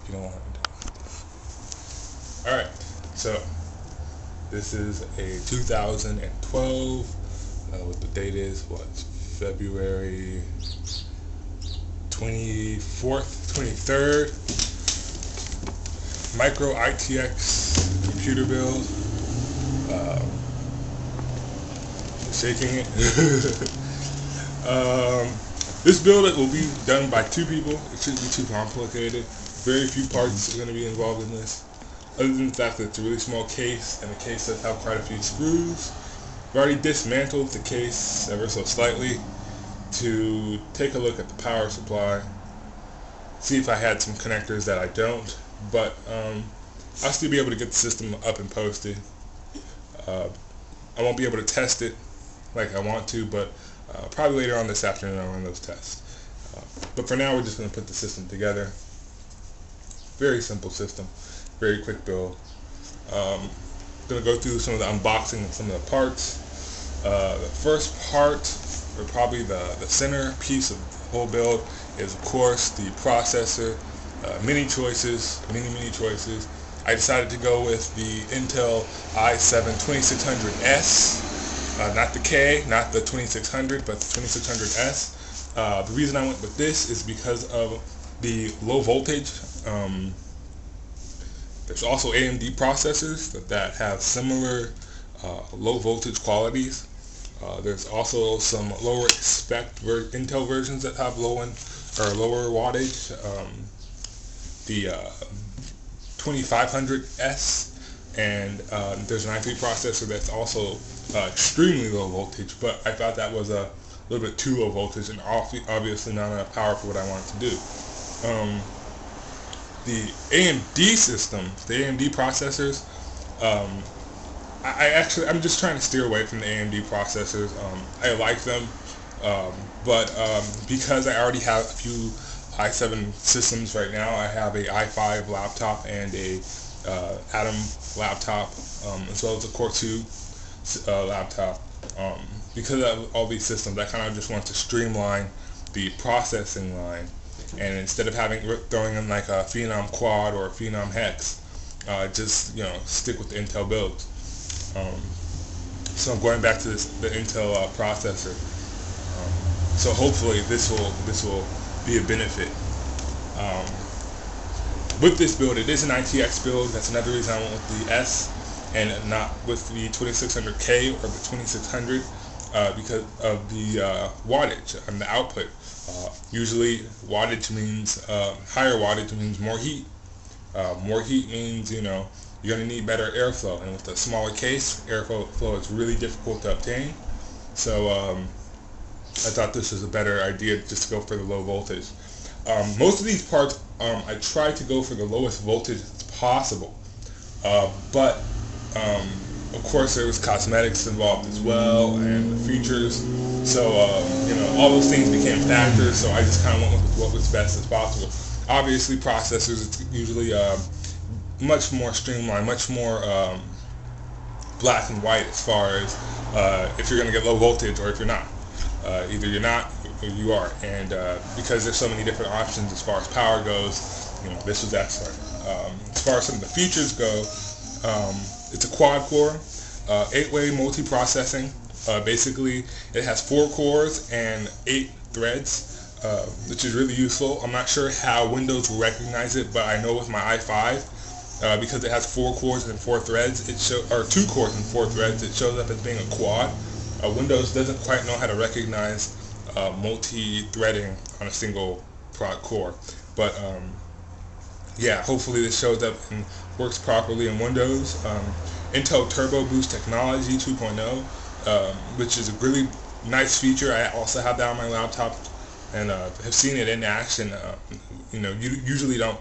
You don't want to do. Alright, so this is a 2012, what the date is, February 24th, 23rd, micro ITX computer build, shaking it. This build will be done by 2 people. It shouldn't be too complicated. Very few parts are going to be involved in this, other than the fact that it's a really small case, and the case does have quite a few screws. I've already dismantled the case ever so slightly to take a look at the power supply, see if I had some connectors that I don't, but I'll still be able to get the system up and posted. I won't be able to test it like I want to, but probably later on this afternoon I'll run those tests. But for now we're just going to put the system together. Very simple system, very quick build. Going to go through some of the unboxing and some of the parts. The first part, or probably the center piece of the whole build, is of course the processor. Many choices. I decided to go with the Intel i7-2600S, not the K, not the 2600, but the 2600S. The reason I went with this is because of the low voltage. There's also AMD processors that have similar low voltage qualities. There's also some lower spec Intel versions that have lower wattage. The 2500S, and there's an i3 processor that's also extremely low voltage, but I thought that was a little bit too low voltage and obviously not enough power for what I wanted to do. The AMD system, the AMD processors, I'm just trying to steer away from the AMD processors. I like them, but because I already have a few i7 systems right now, I have a i5 laptop and a Atom laptop, as well as a Core 2 laptop. Because of all these systems, I kind of just want to streamline the processing line, and instead of throwing in like a Phenom Quad or a Phenom Hex, just stick with the Intel builds. So I'm going back to the Intel processor. So hopefully this will be a benefit. With this build, it is an ITX build. That's another reason I went with the S and not with the 2600K or the 2600, because of the wattage and the output. Usually wattage means higher wattage means more heat. More heat means you're going to need better airflow, and with a smaller case, airflow is really difficult to obtain. So I thought this was a better idea just to go for the low voltage. Most of these parts, I tried to go for the lowest voltage as possible, but of course there was cosmetics involved as well, and the features. So all those things became factors. So I just kind of went with what was best as possible. Obviously, processors, it's usually much more streamlined, much more black and white as far as if you're going to get low voltage or if you're not. Either you're not or you are, and because there's so many different options as far as power goes, this was excellent. As far as some of the features go, it's a quad core, 8-way multi-processing. Basically, it has 4 cores and 8 threads, which is really useful. I'm not sure how Windows will recognize it, but I know with my i5, because it has 4 cores and 4 threads, or 2 cores and 4 threads, it shows up as being a quad. Windows doesn't quite know how to recognize multi-threading on a single core, but yeah, hopefully this shows up and works properly in Windows. Intel Turbo Boost technology 2.0, which is a really nice feature. I also have that on my laptop and have seen it in action. You usually don't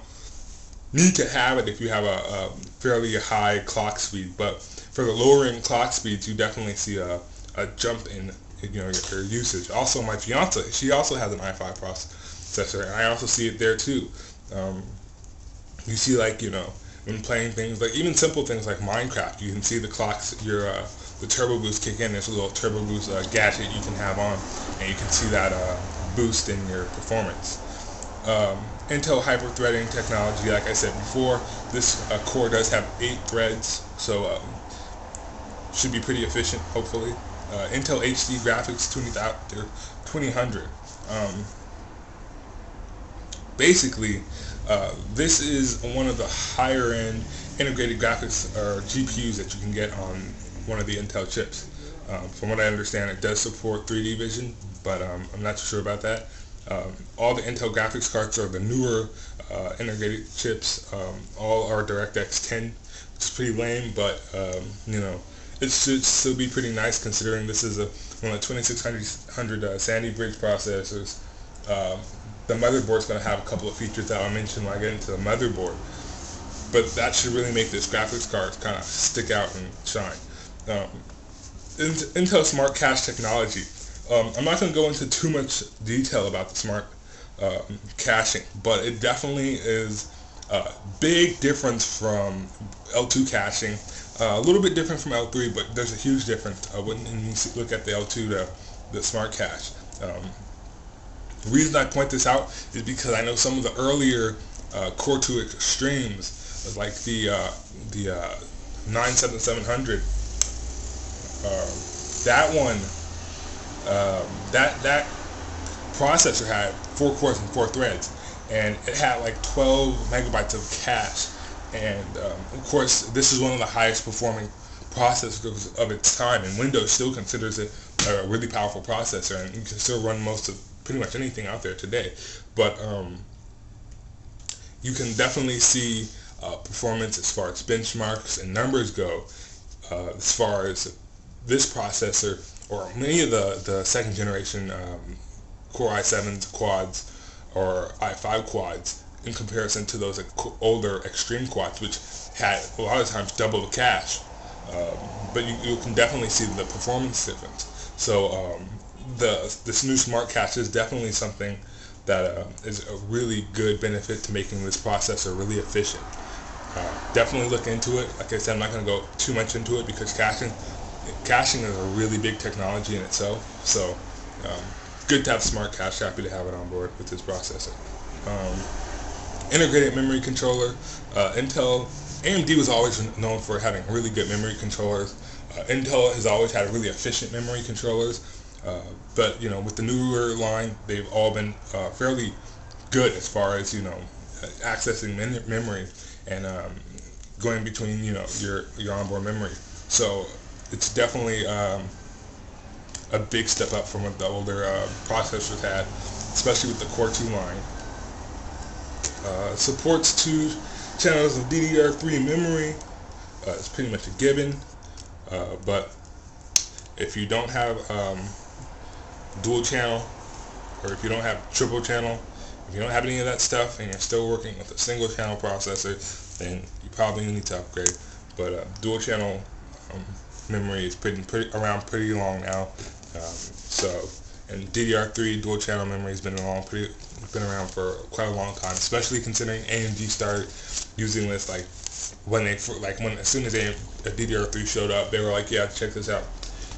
need to have it if you have a fairly high clock speed, but for the lowering clock speeds, you definitely see a jump in your usage. Also, my fiance, she also has an i5 processor, and I also see it there too. You see, like when playing things like even simple things like Minecraft, you can see the clocks, the turbo boost kick in. There's a little turbo boost gadget you can have on, and you can see that boost in your performance. Intel hyper-threading technology. Like I said before, this core does have 8 threads, so should be pretty efficient, hopefully. Intel HD graphics 2000. Basically, this is one of the higher-end integrated graphics or GPUs that you can get on one of the Intel chips. From what I understand, it does support 3D vision, but I'm not too sure about that. All the Intel graphics cards are the newer integrated chips. All are DirectX 10, which is pretty lame, but you know, it should still be pretty nice considering this is one of the 2600 Sandy Bridge processors. The motherboard's going to have a couple of features that I'll mention when I get into the motherboard, but that should really make this graphics card kind of stick out and shine. Intel Smart Cache technology. I'm not going to go into too much detail about the smart caching, but it definitely is a big difference from L2 caching. A little bit different from L3, but there's a huge difference when you look at the L2 the smart cache. The reason I point this out is because I know some of the earlier Core 2 Extremes, like the 97700, that one, that processor had 4 cores and 4 threads, and it had like 12 megabytes of cache. And of course, this is one of the highest performing processors of its time, and Windows still considers it a really powerful processor, and you can still run most of pretty much anything out there today. But you can definitely see performance as far as benchmarks and numbers go, as far as this processor or many of the second generation Core i7 quads or i5 quads, in comparison to those older Extreme quads, which had a lot of times double the cache. But you can definitely see the performance difference. So this new smart cache is definitely something that is a really good benefit to making this processor really efficient. Definitely look into it. Like I said, I'm not going to go too much into it because caching is a really big technology in itself. So good to have smart cache. Happy to have it on board with this processor. Integrated memory controller. AMD was always known for having really good memory controllers. Intel has always had really efficient memory controllers, but you know, with the newer line, they've all been fairly good as far as, you know, accessing memory and going between, you know, your onboard memory. So it's definitely a big step up from what the older processors had, especially with the Core 2 line. Supports 2 channels of DDR3 memory. It's pretty much a given, but if you don't have dual channel, or if you don't have triple channel, if you don't have any of that stuff and you're still working with a single channel processor, then you probably need to upgrade. But dual channel memory is around pretty long now. And DDR3 dual channel memory has been around for quite a long time, especially considering AMD started using this as soon as a DDR3 showed up, they were like, yeah, check this out,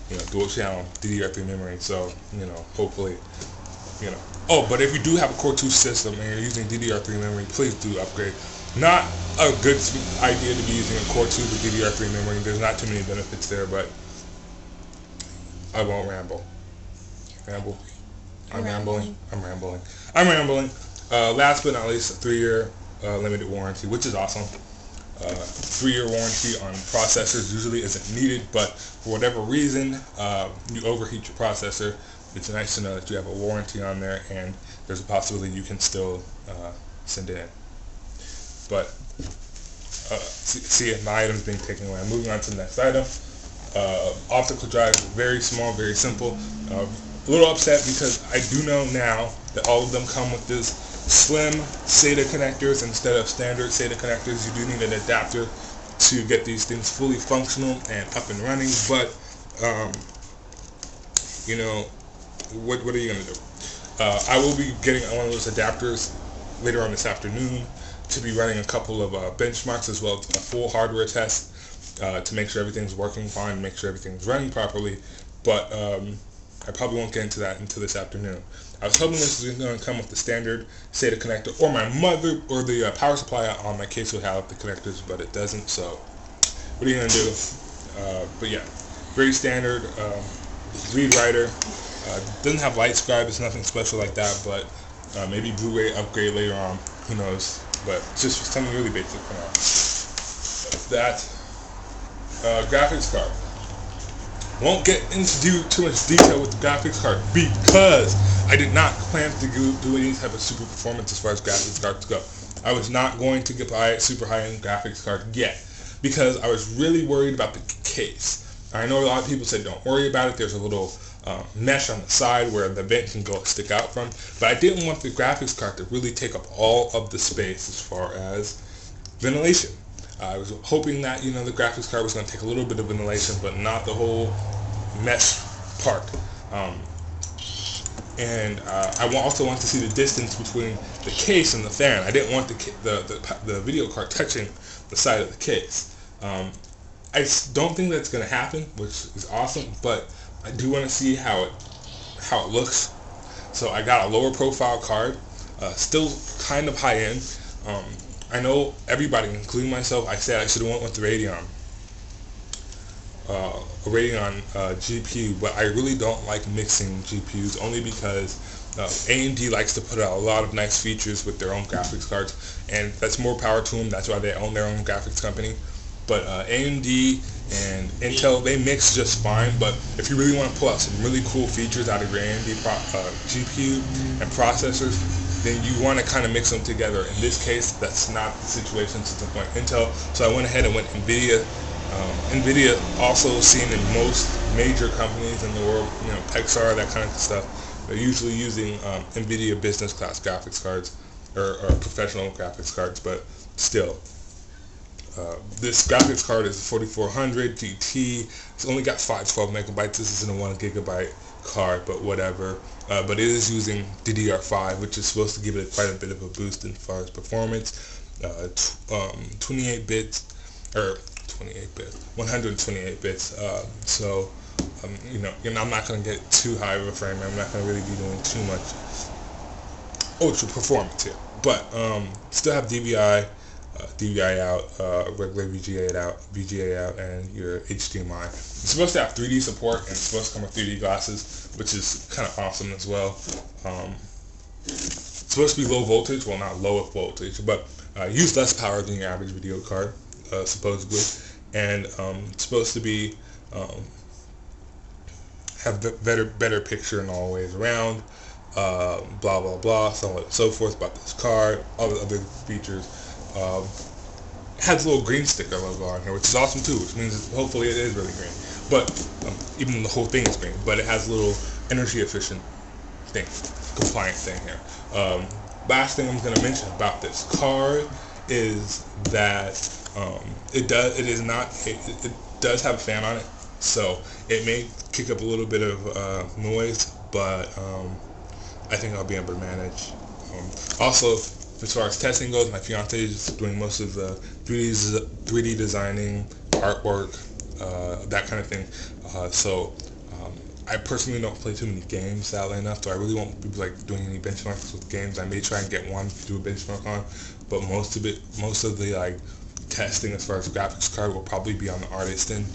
you know, dual channel DDR3 memory. So, you know, hopefully, you know. Oh, but if you do have a Core 2 system and you're using DDR3 memory, please do upgrade. Not a good idea to be using a Core 2 to DDR3 memory. There's not too many benefits there, but I won't ramble. I'm rambling. Last but not least, a 3-year limited warranty, which is awesome. 3-year warranty on processors usually isn't needed, but for whatever reason, you overheat your processor, it's nice to know that you have a warranty on there, and there's a possibility you can still send it in. But see my item's being taken away. I'm moving on to the next item. Optical drive, very small, very simple. A little upset because I do know now that all of them come with this slim SATA connectors instead of standard SATA connectors. You do need an adapter to get these things fully functional and up and running, but you know, what are you going to do? I will be getting one of those adapters later on this afternoon to be running a couple of benchmarks as well as a full hardware test to make sure everything's working fine, make sure everything's running properly. But I probably won't get into that until this afternoon. I was hoping this was going to come with the standard SATA connector, or my mother, or the power supply on my case would have the connectors, but it doesn't. So what are you going to do? But yeah, very standard read writer. Doesn't have light scribe. It's nothing special like that, but maybe Blu-ray upgrade later on. Who knows? But it's just something really basic for now. That graphics card. Won't get into too much detail with the graphics card because I did not plan to do any type of super performance as far as graphics cards go. I was not going to buy a super high-end graphics card yet because I was really worried about the case. I know a lot of people said don't worry about it. There's a little mesh on the side where the vent can go stick out from, but I didn't want the graphics card to really take up all of the space as far as ventilation. I was hoping that, you know, the graphics card was going to take a little bit of ventilation, but not the whole mesh part. And I also want to see the distance between the case and the fan. I didn't want the video card touching the side of the case. I don't think that's going to happen, which is awesome, but I do want to see how it looks. So I got a lower profile card, still kind of high end. I know everybody, including myself, I said I should have went with the Radeon GPU, but I really don't like mixing GPUs only because AMD likes to put out a lot of nice features with their own graphics cards, and that's more power to them. That's why they own their own graphics company. But AMD and Intel, they mix just fine, but if you really want to pull out some really cool features out of your AMD GPU and processors, then you want to kind of mix them together. In this case, that's not the situation since I'm going Intel, so I went ahead and went nVidia. nVidia also seen in most major companies in the world, you know, Pixar, that kind of stuff. They're usually using nVidia business class graphics cards or professional graphics cards, but still. This graphics card is a 4400 GT. It's only got 512 megabytes. This isn't a 1 gigabyte card, but whatever. But it is using DDR5, which is supposed to give it quite a bit of a boost as far as performance. 128 bits. So you know, I'm not going to get too high of a frame. I'm not going to really be doing too much ultra performance here. But still have DVI out, regular VGA out, and your HDMI. It's supposed to have 3D support, and it's supposed to come with 3D glasses, which is kind of awesome as well. It's supposed to be low voltage, well, not low voltage, but use less power than your average video card, supposedly, and it's supposed to be have better picture in all ways around. Blah blah blah, so on and so forth about this card, all the other features. It has a little green sticker logo on here, which is awesome too, which means hopefully it is really green. But even though the whole thing is green, but it has a little energy efficient thing, compliant thing here. Last thing I'm going to mention about this card is that it does have a fan on it, so it may kick up a little bit of noise, but I think I'll be able to manage. Also, as far as testing goes, my fiance is doing most of the 3D designing, artwork, that kind of thing. So I personally don't play too many games, sadly enough, so I really won't be like doing any benchmarks with games. I may try and get one to do a benchmark on, but most of the like testing as far as graphics card will probably be on the artist end.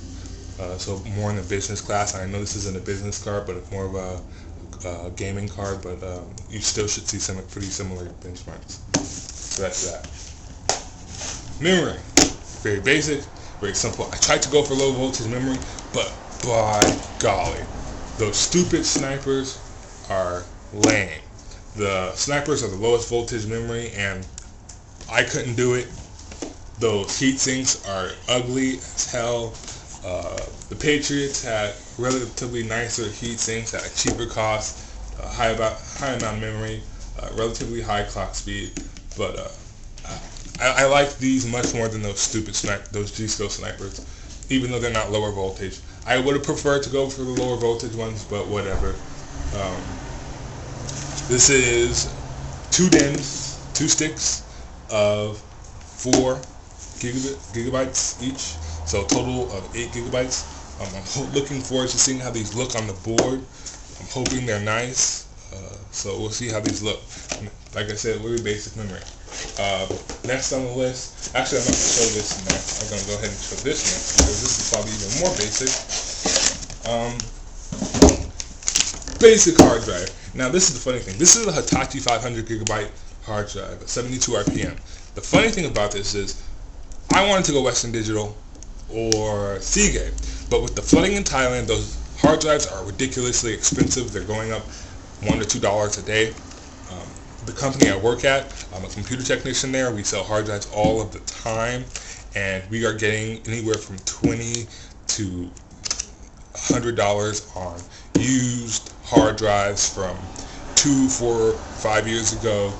So more in the business class. I know this isn't a business card, but it's more of a gaming card, but you still should see some pretty similar benchmarks. So that's that. Memory, very basic, very simple. I tried to go for low voltage memory, but by golly, those stupid snipers are lame. The snipers are the lowest voltage memory, and I couldn't do it. Those heat sinks are ugly as hell. The Patriots had relatively nicer heat sinks at a cheaper cost, high amount of memory, relatively high clock speed, but I like these much more than those stupid those G-Skill snipers, even though they're not lower voltage. I would have preferred to go for the lower voltage ones, but whatever. This is 2 DIMMs, 2 sticks of 4 gigabytes each, so a total of 8 gigabytes. I'm looking forward to seeing how these look on the board. I'm hoping they're nice. So we'll see how these look. Like I said, really basic memory. Next on the list, actually I'm not going to show this next. I'm going to go ahead and show this next because this is probably even more basic. Basic hard drive. Now this is the funny thing. This is a Hitachi 500 gigabyte hard drive at 72 RPM. The funny thing about this is I wanted to go Western Digital or Seagate, but with the flooding in Thailand, those hard drives are ridiculously expensive. They're going up $1 to $2 a day. The company I work at, I'm a computer technician there. We sell hard drives all of the time, and we are getting anywhere from $20 to $100 on used hard drives from 2, 4, 5 years ago.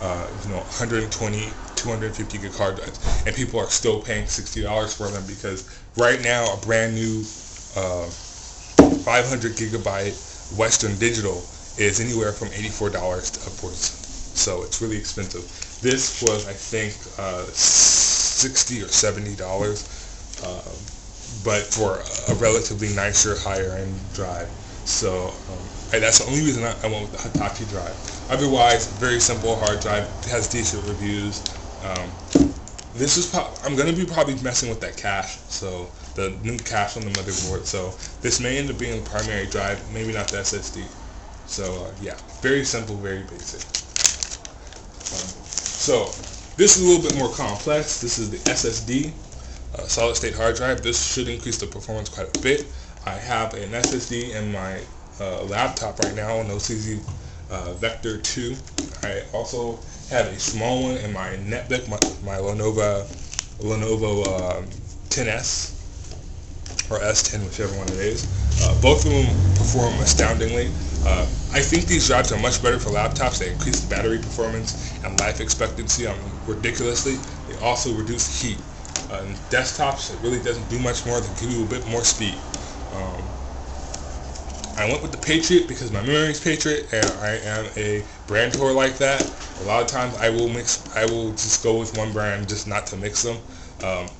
120, 250 gig hard drives, and people are still paying $60 for them because right now a brand new 500 gigabyte Western Digital is anywhere from $84 to upwards. So it's really expensive. This was, I think, $60 or $70, but for a relatively nicer, higher-end drive. So that's the only reason I went with the Hitachi drive. Otherwise, very simple hard drive. It has decent reviews. This is I'm going to be probably messing with that cache, so the new cache on the motherboard. So this may end up being the primary drive, maybe not the SSD. So yeah, very simple, very basic. So this is a little bit more complex. This is the SSD, solid state hard drive. This should increase the performance quite a bit. I have an SSD in my laptop right now, an OCZ Vector 2. I also have a small one in my netbook, my Lenovo 10S or S10, whichever one it is. Both of them perform astoundingly. I think these drives are much better for laptops. They increase the battery performance and life expectancy ridiculously. They also reduce heat. In desktops, it really doesn't do much more than give you a bit more speed. I went with the Patriot because my memory is Patriot, and I am a brand whore like that. A lot of times I will just go with one brand just not to mix them.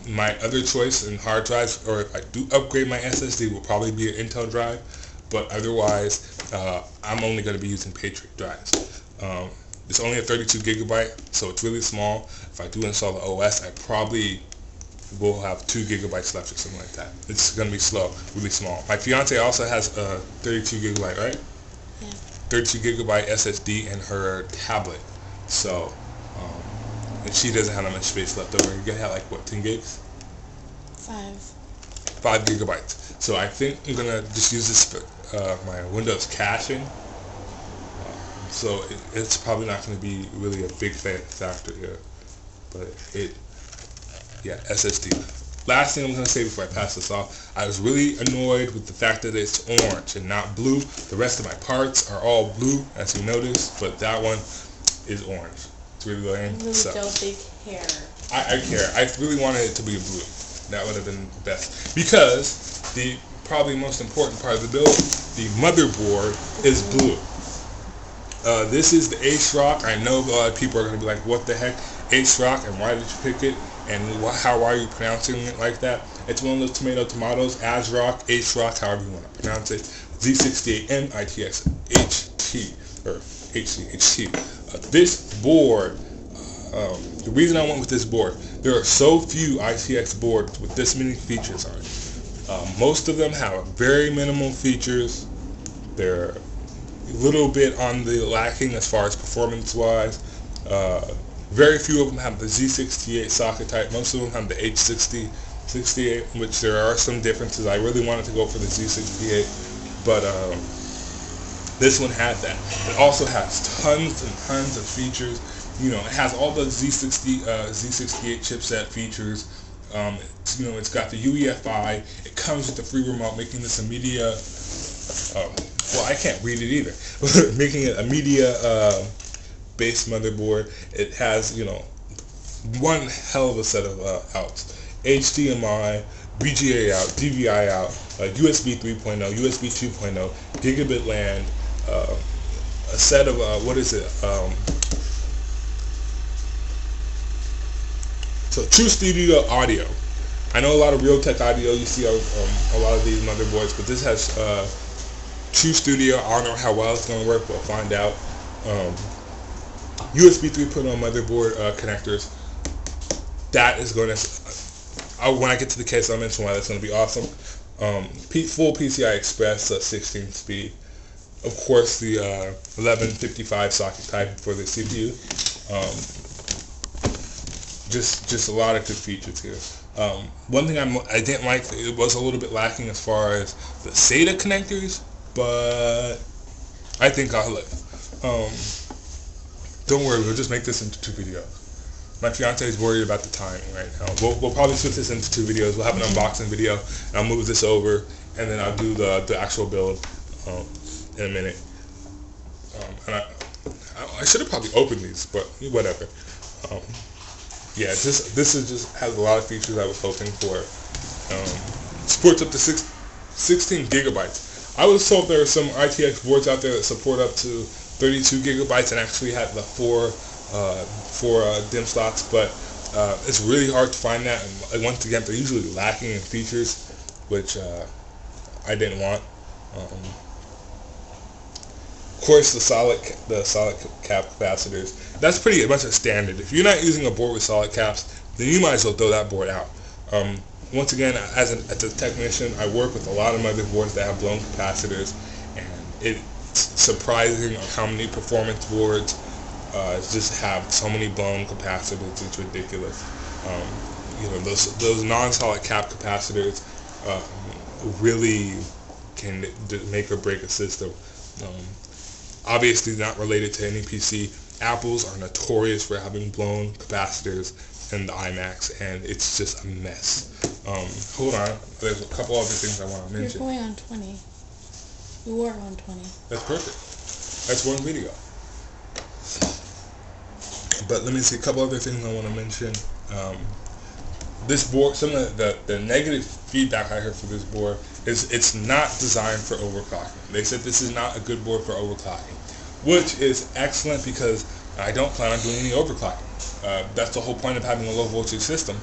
My other choice in hard drives, or if I do upgrade my SSD, will probably be an Intel drive, but otherwise I'm only going to be using Patriot drives. It's only a 32 gigabyte, so it's really small. If I do install the OS, I probably will have 2 gigabytes left or something like that. It's going to be slow, really small. My fiance also has a 32 gigabyte, right? Yeah. 32 gigabyte SSD in her tablet. So, and she doesn't have that much space left over. You're going to have like, what, 10 gigs? 5 gigabytes. So I think I'm going to just use this for my Windows caching. So it's probably not going to be really a big factor here. But yeah, SSD. Last thing I'm going to say before I pass this off, I was really annoyed with the fact that it's orange and not blue. The rest of my parts are all blue, as you notice, but that one is orange. It's really lame. You really don't think care. I care. I really wanted it to be blue. That would have been best. Because the probably most important part of the build, the motherboard is blue. This is the Asrock. I know a lot of people are going to be like, what the heck? Asrock, and why did you pick it? And how are you pronouncing it like that? It's one of those tomatoes, Asrock, Asrock, however you want to pronounce it. Z68M ITX HT, or HT. This board, the reason I went with this board, there are so few ITX boards with this many features on it. Most of them have very minimal features. They're a little bit on the lacking as far as performance-wise. Very few of them have the Z68 socket type. Most of them have the H68, which there are some differences. I really wanted to go for the Z68, but this one had that. It also has tons and tons of features. You know, it has all the Z68 chipset features. It's got the UEFI. It comes with the free remote, making this a media. Well, I can't read it either. Making it a media based motherboard. It has, one hell of a set of outs. HDMI, VGA out, DVI out, USB 3.0, USB 2.0, gigabit LAN, a set of, so True Studio audio. I know a lot of Realtek audio you see on a lot of these motherboards, but this has True Studio, I don't know how well it's going to work, we'll find out. USB 3.0 motherboard connectors. That is going to, when I get to the case, I'll mention why that's going to be awesome. Full PCI Express 16 speed. Of course, the 1155 socket type for the CPU. Just a lot of good features here. One thing I didn't like, it was a little bit lacking as far as the SATA connectors, but I think I'll live. Don't worry, we'll just make this into 2 videos. My fiance is worried about the timing right now. We'll probably split this into 2 videos. We'll have an unboxing video, and I'll move this over, and then I'll do the actual build in a minute. And I should have probably opened these, but whatever. Yeah, this is just has a lot of features I was hoping for. Supports up to 16 gigabytes. I was told there are some ITX boards out there that support up to 32 gigabytes and actually have the four DIMM slots, but it's really hard to find that. And once again, they're usually lacking in features, which I didn't want. Of course, the solid cap capacitors. That's pretty much a standard. If you're not using a board with solid caps, then you might as well throw that board out. Once again, as a technician, I work with a lot of motherboards that have blown capacitors, and it's surprising how many performance boards just have so many blown capacitors. It's ridiculous. Those non-solid cap capacitors really can make or break a system. Obviously not related to any PC. Apples are notorious for having blown capacitors in the iMacs, and it's just a mess. Hold on, there's a couple other things I want to mention. You're going on 20. You were on 20. That's perfect. That's one video. But let me see, a couple other things I want to mention. This board, some of the negative feedback I heard for this board is it's not designed for overclocking. They said this is not a good board for overclocking, which is excellent because I don't plan on doing any overclocking. That's the whole point of having a low voltage system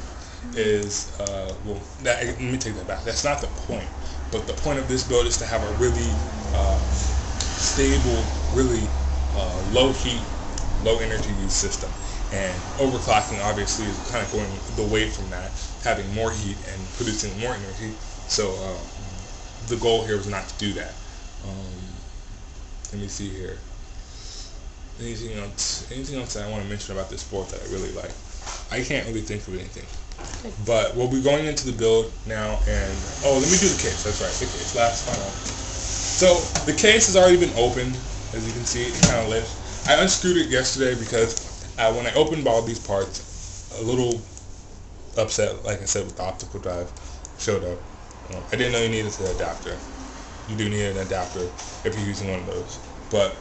is, let me take that back. That's not the point. But the point of this build is to have a really stable, really low heat, low energy use system. And overclocking obviously is kind of going away from that, having more heat and producing more energy. So the goal here was not to do that. Let me see here. Anything else that I want to mention about this board that I really like? I can't really think of anything. But we'll be going into the build now, and let me do the case. That's right, the case. Last final. So the case has already been opened. As you can see, it kind of lifts. I unscrewed it yesterday because when I opened all these parts, a little upset, like I said, with the optical drive showed up. I didn't know you needed an adapter. You do need an adapter if you're using one of those. But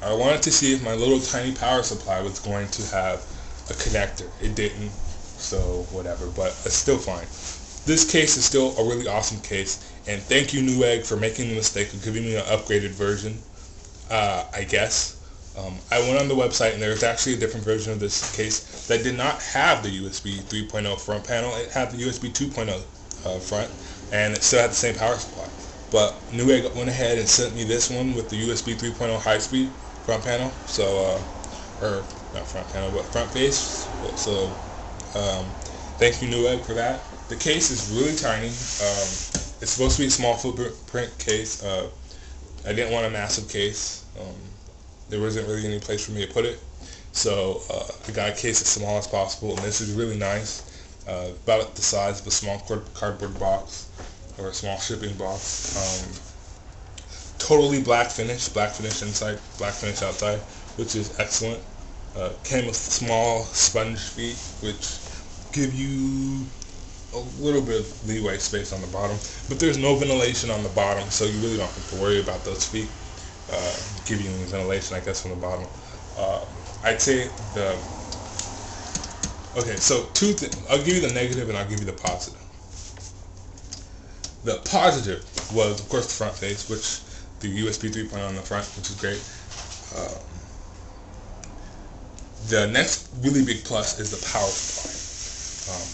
I wanted to see if my little tiny power supply was going to have a connector. It didn't, so whatever, but it's still fine. This case is still a really awesome case, and thank you Newegg for making the mistake of giving me an upgraded version, I guess. I went on the website and there was actually a different version of this case that did not have the USB 3.0 front panel. It had the USB 2.0 front, and it still had the same power supply. But Newegg went ahead and sent me this one with the USB 3.0 high-speed front panel. So, or not front panel, but front face. So, thank you Newegg for that. The case is really tiny. It's supposed to be a small footprint case. I didn't want a massive case. There wasn't really any place for me to put it, so I got a case as small as possible, and this is really nice, about the size of a small cardboard box or a small shipping box. Totally black finish inside, black finish outside, which is excellent. Came with small sponge feet, which give you a little bit of leeway space on the bottom, but there's no ventilation on the bottom, so you really don't have to worry about those feet. Give you ventilation, I guess, from the bottom. I'd say okay, so two things. I'll give you the negative and I'll give you the positive. The positive was, of course, the front face, which the USB 3.0 on the front, which is great. The next really big plus is the power supply.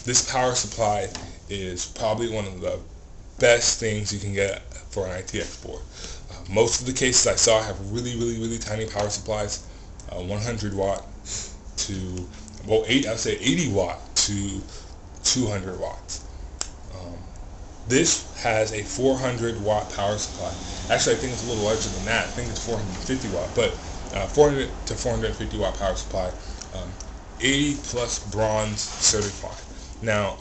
This power supply is probably one of the best things you can get for an ITX board. Most of the cases I saw have really tiny power supplies, 100 watt to, well, I'd say 80 watt to 200 watts. This has a 400 watt power supply. Actually, I think it's a little larger than that. I think it's 450 watt, but 400 to 450 watt power supply, 80 plus bronze certified. Now,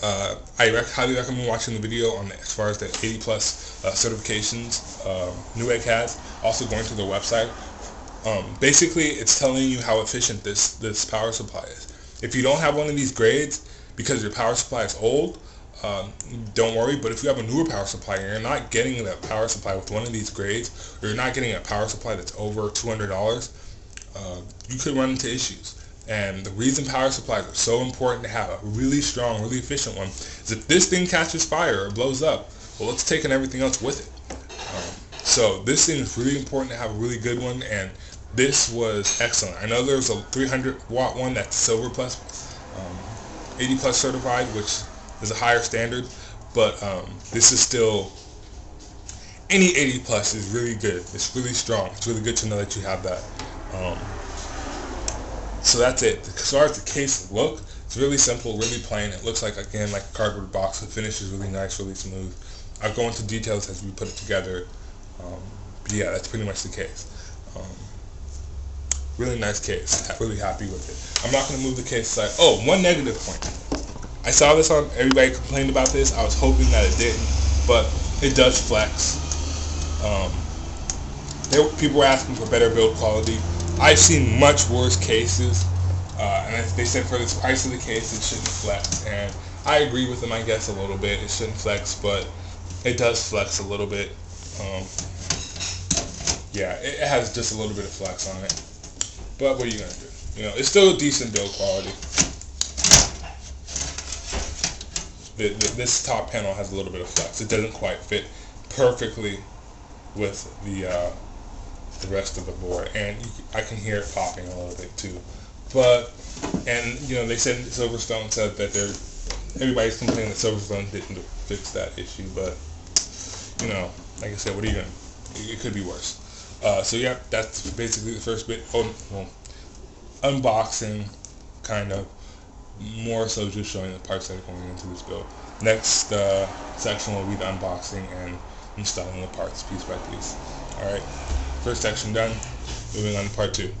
I highly recommend watching the video on as far as the 80 plus certifications Newegg has. Also going to their website. Basically, it's telling you how efficient this power supply is. If you don't have one of these grades because your power supply is old, don't worry. But if you have a newer power supply and you're not getting that power supply with one of these grades, or you're not getting a power supply that's over $200, you could run into issues. And the reason power supplies are so important to have a really strong, really efficient one is if this thing catches fire or blows up, well, it's taking everything else with it. So this thing is really important to have a really good one, and this was excellent. I know there's a 300 watt one that's silver plus, 80 plus certified, which is a higher standard, but this is still, any 80 plus is really good. It's really strong. It's really good to know that you have that. So that's it. As far as the case look, it's really simple, really plain. It looks like, again, like a cardboard box. The finish is really nice, really smooth. I'll go into details as we put it together. But yeah, that's pretty much the case. Really nice case. Really happy with it. I'm not going to move the case aside. Oh, one negative point. I saw this on, everybody complained about this. I was hoping that it didn't, but it does flex. People were asking for better build quality. I've seen much worse cases, and they said for this price of the case, it shouldn't flex. And I agree with them, I guess, a little bit. It shouldn't flex, but it does flex a little bit. Yeah, it has just a little bit of flex on it. But what are you going to do? You know, it's still a decent build quality. This top panel has a little bit of flex. It doesn't quite fit perfectly with the rest of the board, and I can hear it popping a little bit too. But, and you know, they said Silverstone said that everybody's complaining that Silverstone didn't fix that issue, but you know, like I said, what are you gonna? It could be worse. So yeah, that's basically the first bit. Unboxing, kind of, more so just showing the parts that are going into this build. Next section will be the unboxing and installing the parts piece by piece. Alright, first section done, moving on to part 2.